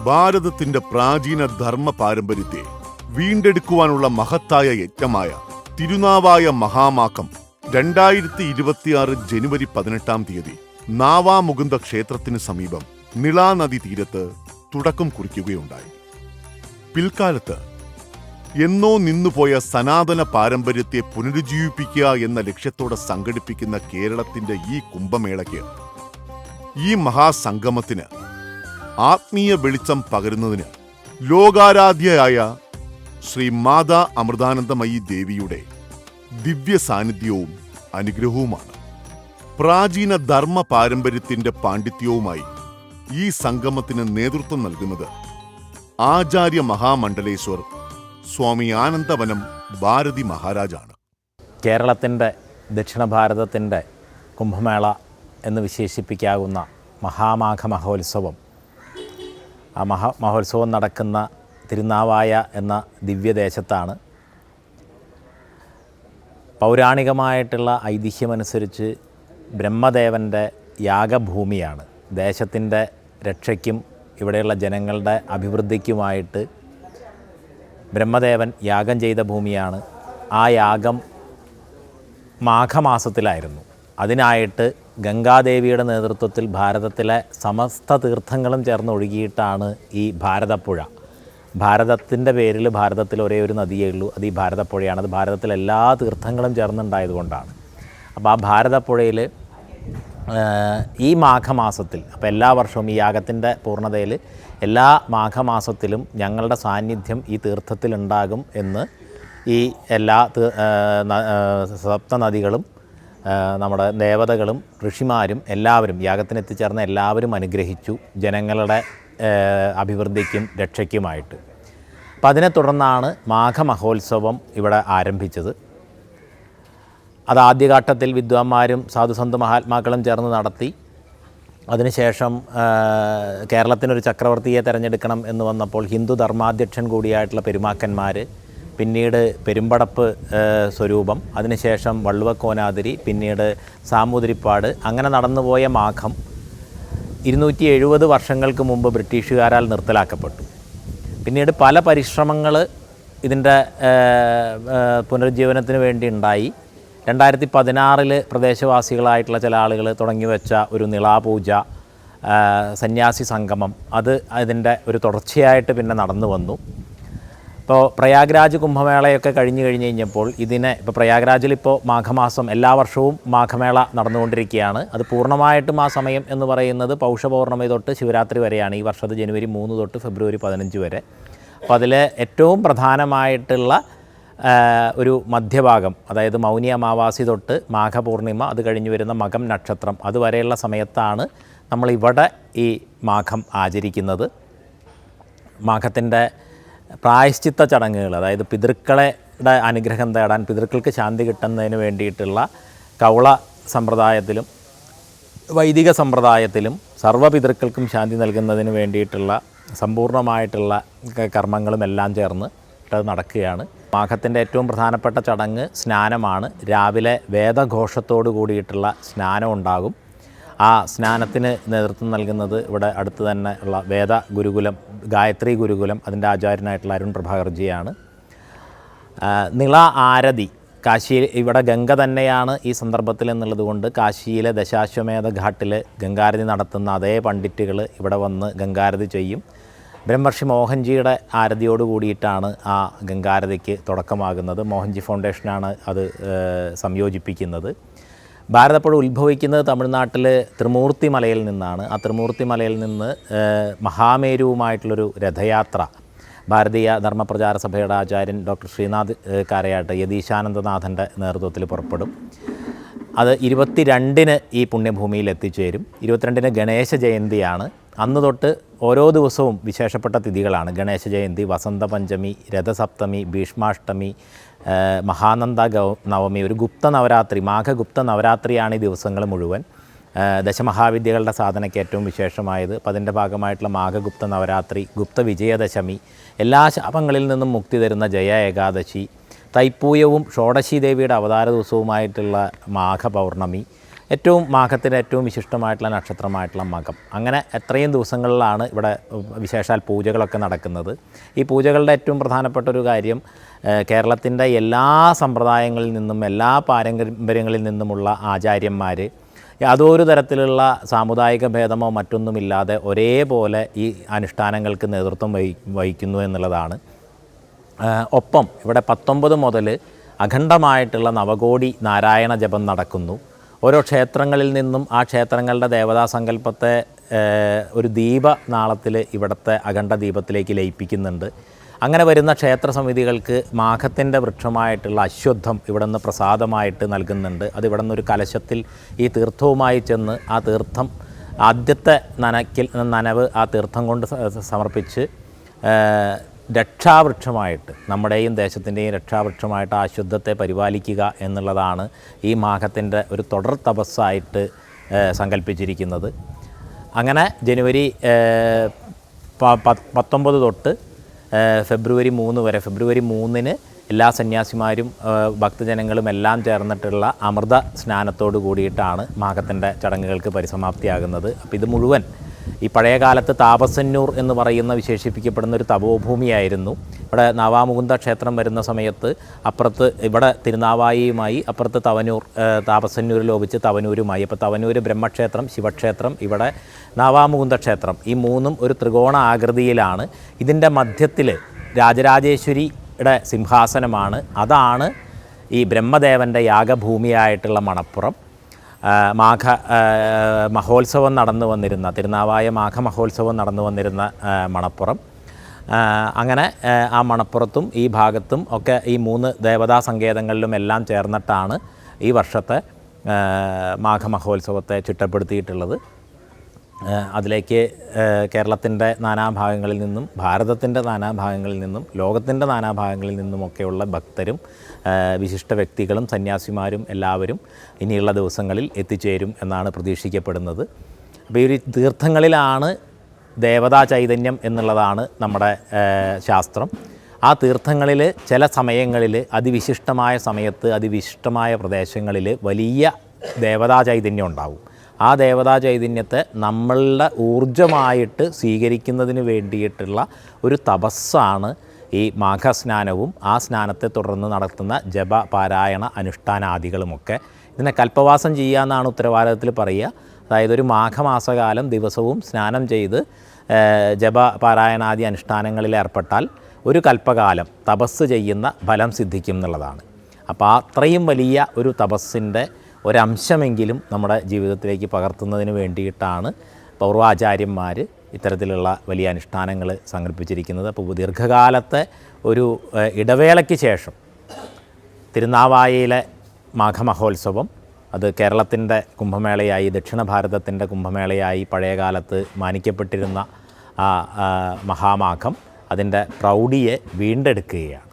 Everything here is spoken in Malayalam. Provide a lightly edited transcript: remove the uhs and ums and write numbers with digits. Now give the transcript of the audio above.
ഭാരതത്തിന്റെ പ്രാചീന ധർമ്മ പാരമ്പര്യത്തെ വീണ്ടെടുക്കുവാനുള്ള മഹത്തായ യജ്ഞമായ തിരുനാവായ മഹാമാകം 2026 ജനുവരി 18 നാവാമുകുന്ദ ക്ഷേത്രത്തിന് സമീപം നിളാ നദി തീരത്ത് തുടക്കം കുറിക്കുകയുണ്ടായി. പിൽക്കാലത്ത് എന്നോ നിന്നുപോയ സനാതന പാരമ്പര്യത്തെ പുനരുജ്ജീവിപ്പിക്കുക എന്ന ലക്ഷ്യത്തോടെ സംഘടിപ്പിക്കുന്ന കേരളത്തിന്റെ ഈ കുംഭമേളയ്ക്ക്, ഈ മഹാസംഗമത്തിന് ആത്മീയ വെളിച്ചം പകരുന്നതിന് ലോകാരാധ്യയായ ശ്രീ മാതാ അമൃതാനന്ദമയി ദേവിയുടെ ദിവ്യ സാന്നിധ്യവും അനുഗ്രഹവുമാണ്. പ്രാചീന ധർമ്മ പാരമ്പര്യത്തിന്റെ പാണ്ഡിത്യവുമായി ഈ സംഗമത്തിന് നേതൃത്വം നൽകുന്നത് ആചാര്യ മഹാമണ്ഡലേശ്വർ സ്വാമി ആനന്ദവനം ഭാരതി മഹാരാജാണ്. കേരളത്തിൻ്റെ ദക്ഷിണ ഭാരതത്തിൻ്റെ കുംഭമേള എന്ന് വിശേഷിപ്പിക്കാവുന്ന മഹാമാഘ മഹോത്സവം, ആ മഹോത്സവം നടക്കുന്ന തിരുനാവായ എന്ന ദിവ്യദേശത്താണ്. പൗരാണികമായിട്ടുള്ള ഐതിഹ്യമനുസരിച്ച് ബ്രഹ്മദേവൻ്റെ യാഗഭൂമിയാണ്. ദേശത്തിൻ്റെ രക്ഷയ്ക്കും ഇവിടെയുള്ള ജനങ്ങളുടെ അഭിവൃദ്ധിക്കുമായിട്ട് ബ്രഹ്മദേവൻ യാഗം ചെയ്ത ഭൂമിയാണ്. ആ യാഗം മാഘമാസത്തിലായിരുന്നു. അതിനായിട്ട് ഗംഗാദേവിയുടെ നേതൃത്വത്തിൽ ഭാരതത്തിലെ സമസ്ത തീർത്ഥങ്ങളും ചേർന്ന് ഒഴുകിയിട്ടാണ് ഈ ഭാരതപ്പുഴ. ഭാരതത്തിൻ്റെ പേരിൽ ഭാരതത്തിൽ ഒരേ ഒരു നദിയേ ഉള്ളൂ, അത് ഈ ഭാരതപ്പുഴയാണ്. അത് ഭാരതത്തിലെ എല്ലാ തീർത്ഥങ്ങളും ചേർന്നുണ്ടായതുകൊണ്ടാണ്. അപ്പോൾ ആ ഭാരതപ്പുഴയിൽ ഈ മാഘമാസത്തിൽ, അപ്പോൾ എല്ലാ വർഷവും ഈ യാഗത്തിൻ്റെ പൂർണ്ണതയിൽ എല്ലാ മാഘമാസത്തിലും ഞങ്ങളുടെ സാന്നിധ്യം ഈ തീർത്ഥത്തിലുണ്ടാകും എന്ന് ഈ എല്ലാ സപ്തനദികളും നമ്മുടെ ദേവതകളും ഋഷിമാരും എല്ലാവരും യാഗത്തിന് എത്തിച്ചേർന്ന എല്ലാവരും അനുഗ്രഹിച്ചു, ജനങ്ങളുടെ അഭിവൃദ്ധിക്കും രക്ഷയ്ക്കുമായിട്ട്. അപ്പം അതിനെ തുടർന്നാണ് മാഘമഹോത്സവം ഇവിടെ ആരംഭിച്ചത്. അത് ആദ്യഘട്ടത്തിൽ വിദ്വാന്മാരും സാധുസന്ത് മഹാത്മാക്കളും ചേർന്ന് നടത്തി. അതിനുശേഷം കേരളത്തിനൊരു ചക്രവർത്തിയെ തിരഞ്ഞെടുക്കണം എന്ന് വന്നപ്പോൾ ഹിന്ദു ധർമാധ്യക്ഷൻ കൂടിയായിട്ടുള്ള പെരുമാക്കന്മാർ, പിന്നീട് പെരുമ്പടപ്പ് സ്വരൂപം, അതിനുശേഷം വള്ളുവക്കോനാതിരി, പിന്നീട് സാമൂതിരിപ്പാട്, അങ്ങനെ നടന്നുപോയ മാഘം 270 വർഷങ്ങൾക്ക് മുമ്പ് ബ്രിട്ടീഷുകാരാൽ നിർത്തലാക്കപ്പെട്ടു. പിന്നീട് പല പരിശ്രമങ്ങൾ ഇതിൻ്റെ പുനരുജ്ജീവനത്തിന് വേണ്ടി ഉണ്ടായി. 2016 പ്രദേശവാസികളായിട്ടുള്ള ചില ആളുകൾ തുടങ്ങിവെച്ച ഒരു നിളാപൂജ, സന്യാസി സംഗമം, അത് അതിൻ്റെ ഒരു തുടർച്ചയായിട്ട് പിന്നെ നടന്നു വന്നു. ഇപ്പോൾ പ്രയാഗ്രാജ് കുംഭമേളയൊക്കെ കഴിഞ്ഞ് കഴിഞ്ഞപ്പോൾ ഇപ്പോൾ പ്രയാഗ്രാജിലിപ്പോൾ മാഘമാസം എല്ലാ വർഷവും മാഘമേള നടന്നുകൊണ്ടിരിക്കുകയാണ്. അത് പൂർണ്ണമായിട്ടും ആ സമയം എന്ന് പറയുന്നത് പൗഷപൗർണ്ണമി തൊട്ട് ശിവരാത്രി വരെയാണ്. ഈ വർഷത്തെ ജനുവരി 3 തൊട്ട് ഫെബ്രുവരി 15 വരെ. അപ്പോൾ അതിൽ ഏറ്റവും പ്രധാനമായിട്ടുള്ള ഒരു മധ്യഭാഗം, അതായത് മൗനി അമാവാസി തൊട്ട് മാഘപൂർണിമ, അത് കഴിഞ്ഞ് വരുന്ന മകം നക്ഷത്രം, അതുവരെയുള്ള സമയത്താണ് നമ്മളിവിടെ ഈ മാഘം ആചരിക്കുന്നത്. മാഘത്തിൻ്റെ പ്രായശ്ചിത്ത ചടങ്ങുകൾ, അതായത് പിതൃക്കളുടെ അനുഗ്രഹം തേടാൻ, പിതൃക്കൾക്ക് ശാന്തി കിട്ടുന്നതിന് വേണ്ടിയിട്ടുള്ള കൗള സമ്പ്രദായത്തിലും വൈദിക സമ്പ്രദായത്തിലും സർവ്വപിതൃക്കൾക്കും ശാന്തി നൽകുന്നതിന് വേണ്ടിയിട്ടുള്ള സമ്പൂർണ്ണമായിട്ടുള്ള കർമ്മങ്ങളും എല്ലാം ചേർന്ന് നടക്കുകയാണ്. മാഘത്തിൻ്റെ ഏറ്റവും പ്രധാനപ്പെട്ട ചടങ്ങ് സ്നാനമാണ്. രാവിലെ വേദഘോഷത്തോടു കൂടിയിട്ടുള്ള സ്നാനം ഉണ്ടാകും. ആ സ്നാനത്തിന് നേതൃത്വം നൽകുന്നത് ഇവിടെ അടുത്ത് തന്നെ ഉള്ള വേദ ഗുരുകുലം, ഗായത്രി ഗുരുകുലം, അതിൻ്റെ ആചാര്യനായിട്ടുള്ള അരുൺ പ്രഭാകർജിയാണ്. നിള ആരതി, കാശിയിൽ ഇവിടെ ഗംഗ തന്നെയാണ് ഈ സന്ദർഭത്തിൽ എന്നുള്ളത് കൊണ്ട് കാശിയിലെ ദശാശ്വമേധ ഘാട്ടിൽ ഗംഗാരതി നടത്തുന്ന അതേ പണ്ഡിറ്റുകൾ ഇവിടെ വന്ന് ഗംഗാരതി ചെയ്യും. ബ്രഹ്മർഷി മോഹൻജിയുടെ ആരതിയോട് കൂടിയിട്ടാണ് ആ ഗംഗാരതിക്ക് തുടക്കമാകുന്നത്. മോഹൻജി ഫൗണ്ടേഷനാണ് അത് സംയോജിപ്പിക്കുന്നത്. ഭാരതപ്പുഴ ഉത്ഭവിക്കുന്നത് തമിഴ്നാട്ടിൽ ത്രിമൂർത്തി മലയിൽ നിന്നാണ്. ആ ത്രിമൂർത്തി മലയിൽ നിന്ന് മഹാമേരുവുമായിട്ടുള്ളൊരു രഥയാത്ര ഭാരതീയ ധർമ്മപ്രചാര സഭയുടെ ആചാര്യൻ ഡോക്ടർ ശ്രീനാഥ് കാരയാട്ട് യതീശാനന്ദനാഥൻ്റെ നേതൃത്വത്തിൽ പുറപ്പെടും. അത് 22-ന് ഈ പുണ്യഭൂമിയിൽ എത്തിച്ചേരും. 22-ന് ഗണേശ ജയന്തിയാണ്. അന്ന് തൊട്ട് ഓരോ ദിവസവും വിശേഷപ്പെട്ട തിഥികളാണ്. ഗണേശ ജയന്തി, വസന്ത പഞ്ചമി, രഥസപ്തമി, ഭീഷ്മാഷ്ടമി, മഹാനന്ദ നവമി, ഒരു ഗുപ്ത നവരാത്രി, മാഘഗുപ്ത നവരാത്രിയാണ് ഈ ദിവസങ്ങൾ മുഴുവൻ. ദശമഹാവിദ്യകളുടെ സാധനയ്ക്ക് ഏറ്റവും വിശേഷമായത്. അപ്പം അതിൻ്റെ ഭാഗമായിട്ടുള്ള മാഘഗുപ്ത നവരാത്രി, ഗുപ്ത വിജയദശമി, എല്ലാ ശാപങ്ങളിൽ നിന്നും മുക്തി തരുന്ന ജയ ഏകാദശി, തൈപ്പൂയവും ഷോഡശി ദേവിയുടെ അവതാര ദിവസവുമായിട്ടുള്ള മാഘപൗർണമി, ഏറ്റവും മാഘത്തിൻ്റെ ഏറ്റവും വിശിഷ്ടമായിട്ടുള്ള നക്ഷത്രമായിട്ടുള്ള മകം. അങ്ങനെ എത്രയും ദിവസങ്ങളിലാണ് ഇവിടെ വിശേഷാൽ പൂജകളൊക്കെ നടക്കുന്നത്. ഈ പൂജകളുടെ ഏറ്റവും പ്രധാനപ്പെട്ട ഒരു കാര്യം കേരളത്തിൻ്റെ എല്ലാ സമ്പ്രദായങ്ങളിൽ നിന്നും എല്ലാ പാരമ്പര്യങ്ങളിൽ നിന്നുമുള്ള ആചാര്യന്മാർ യാതൊരു തരത്തിലുള്ള സാമുദായിക ഭേദമോ മറ്റൊന്നുമില്ലാതെ ഒരേപോലെ ഈ അനുഷ്ഠാനങ്ങൾക്ക് നേതൃത്വം വഹിക്കുന്നു എന്നുള്ളതാണ്. ഒപ്പം ഇവിടെ 19 മുതൽ അഖണ്ഡമായിട്ടുള്ള നവകോടി നാരായണ ജപം നടക്കുന്നു. ഓരോ ക്ഷേത്രങ്ങളിൽ നിന്നും ആ ക്ഷേത്രങ്ങളുടെ ദേവതാ സങ്കല്പത്തെ ഒരു ദീപനാളത്തിൽ ഇവിടുത്തെ അഖണ്ഡ ദീപത്തിലേക്ക് ലയിപ്പിക്കുന്നുണ്ട്. അങ്ങനെ വരുന്ന ക്ഷേത്ര സമിതികൾക്ക് മാഘത്തിൻ്റെ വൃക്ഷമായിട്ടുള്ള അശ്വത്ഥം ഇവിടെ നിന്ന് പ്രസാദമായിട്ട് നൽകുന്നുണ്ട്. അത് ഇവിടെ നിന്നൊരു കലശത്തിൽ ഈ തീർത്ഥവുമായി ചെന്ന് ആ തീർത്ഥം ആദ്യത്തെ നനവ് ആ തീർത്ഥം കൊണ്ട് സമർപ്പിച്ച് രക്ഷാവൃക്ഷമായിട്ട് നമ്മുടെയും ദേശത്തിൻ്റെയും രക്ഷാവൃക്ഷമായിട്ട് ആ അശുദ്ധത്തെ പരിപാലിക്കുക എന്നുള്ളതാണ് ഈ മാഘത്തിൻ്റെ ഒരു തുടർ തപസ്സായിട്ട് സങ്കല്പിച്ചിരിക്കുന്നത്. അങ്ങനെ ജനുവരി 19 തൊട്ട് ഫെബ്രുവരി 3 വരെ, ഫെബ്രുവരി 3-ന് എല്ലാ സന്യാസിമാരും ഭക്തജനങ്ങളും എല്ലാം ചേർന്നിട്ടുള്ള അമൃത സ്നാനത്തോട് കൂടിയിട്ടാണ് മാഘത്തിൻ്റെ ചടങ്ങുകൾക്ക് പരിസമാപ്തിയാകുന്നത്. അപ്പോൾ ഇത് മുഴുവൻ ഈ പഴയ കാലത്ത് താപസന്നൂർ എന്ന് പറയുന്ന വിശേഷിപ്പിക്കപ്പെടുന്ന ഒരു തപോഭൂമിയായിരുന്നു. ഇവിടെ നാവാമുകുന്ദ ക്ഷേത്രം വരുന്ന സമയത്ത് അപ്പുറത്ത് ഇവിടെ തിരുനാവായിയുമായി, അപ്പുറത്ത് തവനൂർ താപസന്നൂരിൽ ലോപിച്ച് തവനൂരുമായി. അപ്പോൾ തവനൂർ ബ്രഹ്മക്ഷേത്രം, ശിവക്ഷേത്രം, ഇവിടെ നാവാമുകുന്ദ ക്ഷേത്രം, ഈ മൂന്നും ഒരു ത്രികോണ ആകൃതിയിലാണ്. ഇതിൻ്റെ മധ്യത്തിൽ രാജരാജേശ്വരിയുടെ സിംഹാസനമാണ്. അതാണ് ഈ ബ്രഹ്മദേവൻ്റെ യാഗഭൂമിയായിട്ടുള്ള മണപ്പുറം. മഹോത്സവം നടന്നു വന്നിരുന്ന, തിരുനാവായ മാഘമഹോത്സവം നടന്നു വന്നിരുന്ന മണപ്പുറം. അങ്ങനെ ആ മണപ്പുറത്തും ഈ ഭാഗത്തും ഒക്കെ ഈ 3 ദേവതാ സങ്കേതങ്ങളിലും എല്ലാം ചേർന്നിട്ടാണ് ഈ വർഷത്തെ മാഘമഹോത്സവത്തെ ചിട്ടപ്പെടുത്തിയിട്ടുള്ളത്. അതിലേക്ക് കേരളത്തിൻ്റെ നാനാഭാഗങ്ങളിൽ നിന്നും, ഭാരതത്തിൻ്റെ നാനാഭാഗങ്ങളിൽ നിന്നും, ലോകത്തിൻ്റെ നാനാഭാഗങ്ങളിൽ നിന്നുമൊക്കെയുള്ള ഭക്തരും വിശിഷ്ട വ്യക്തികളും സന്യാസിമാരും എല്ലാവരും ഇനിയുള്ള ദിവസങ്ങളിൽ എത്തിച്ചേരും എന്നാണ് പ്രതീക്ഷിക്കപ്പെടുന്നത്. അപ്പോൾ ഈ തീർത്ഥങ്ങളിലാണ് ദേവതാ ചൈതന്യം എന്നുള്ളതാണ് നമ്മുടെ ശാസ്ത്രം. ആ തീർത്ഥങ്ങളിൽ ചില സമയങ്ങളിൽ അതിവിശിഷ്ടമായ സമയത്ത് അതിവിശിഷ്ടമായ പ്രദേശങ്ങളിൽ വലിയ ദേവതാ ചൈതന്യം ഉണ്ടാവും. ആ ദേവതാ ചൈതന്യത്തെ നമ്മളുടെ ഊർജമായിട്ട് സ്വീകരിക്കുന്നതിന് വേണ്ടിയിട്ടുള്ള ഒരു തപസ്സാണ് ഈ മാഘസ്നാനവും ആ സ്നാനത്തെ തുടർന്ന് നടത്തുന്ന ജപ പാരായണ അനുഷ്ഠാനാദികളുമൊക്കെ. ഇതിനെ കൽപ്പവാസം ചെയ്യുക എന്നാണ് ഉത്തരവാദിത്തത്തിൽ പറയുക. അതായത് ഒരു മാഘമാസകാലം ദിവസവും സ്നാനം ചെയ്ത് ജപ പാരായണാദി അനുഷ്ഠാനങ്ങളിൽ ഏർപ്പെട്ടാൽ ഒരു കൽപ്പകാലം തപസ് ചെയ്യുന്ന ഫലം സിദ്ധിക്കും എന്നുള്ളതാണ്. അപ്പോൾ അത്രയും വലിയ ഒരു തപസ്സിൻ്റെ ഒരംശമെങ്കിലും നമ്മുടെ ജീവിതത്തിലേക്ക് പകർത്തുന്നതിന് വേണ്ടിയിട്ടാണ് പൗർവാചാര്യന്മാർ ഇത്തരത്തിലുള്ള വലിയ അനുഷ്ഠാനങ്ങൾ സംഘടിപ്പിച്ചിരിക്കുന്നത്. അപ്പോൾ ദീർഘകാലത്തെ ഒരു ഇടവേളയ്ക്ക് ശേഷം തിരുനാവായയിലെ മാഘമഹോത്സവം, അത് കേരളത്തിൻ്റെ കുംഭമേളയായി, ദക്ഷിണ ഭാരതത്തിൻ്റെ കുംഭമേളയായി പഴയകാലത്ത് മാനിക്കപ്പെട്ടിരുന്ന ആ മഹാമാഘം അതിൻ്റെ പ്രൗഢിയെ വീണ്ടെടുക്കുകയാണ്.